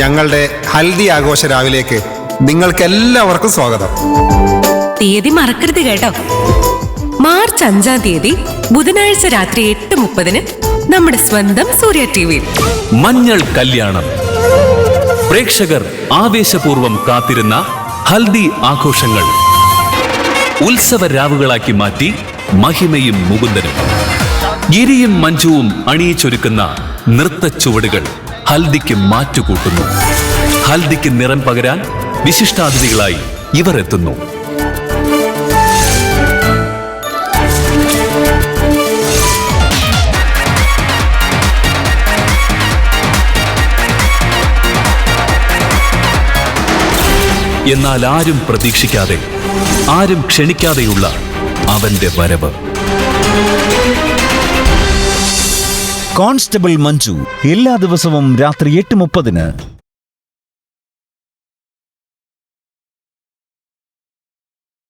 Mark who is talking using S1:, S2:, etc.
S1: ഞങ്ങളുടെ ഹൽദി ആഘോഷ രാവിലേക്ക് നിങ്ങൾക്കെല്ലാവർക്കും സ്വാഗതം.
S2: തീയതി മറക്കരുത് കേട്ടോ. മാർച്ച് 5-ാം തീയതി ബുധനാഴ്ച രാത്രി 8:30 നമ്മുടെ സ്വന്തം സൂര്യ ടിവിയിൽ
S3: മഞ്ഞൾ കല്യാണം. പ്രേക്ഷകർ ആവേശപൂർവ്വം കാത്തിരുന്ന ഹൽദി ആഘോഷങ്ങൾ ഉത്സവ രാവുകളാക്കി മാറ്റി മഹിമയും മുകുന്ദനും. ഗിരിയും മഞ്ജുവും അണിയിച്ചൊരുക്കുന്ന നൃത്ത ചുവടുകൾ ഹൽദിക്ക് മാറ്റുകൂട്ടുന്നു. ഹൽദിക്ക് നിറം പകരാൻ വിശിഷ്ടാതിഥികളായി ഇവർ എത്തുന്നു. എന്നാൽ ആരും പ്രതീക്ഷിക്കാതെ, ആരും ക്ഷണിക്കാതെയുള്ള അവന്റെ വരവ്.
S4: കോൺസ്റ്റബിൾ മഞ്ജു എല്ലാ ദിവസവും രാത്രി 8:30.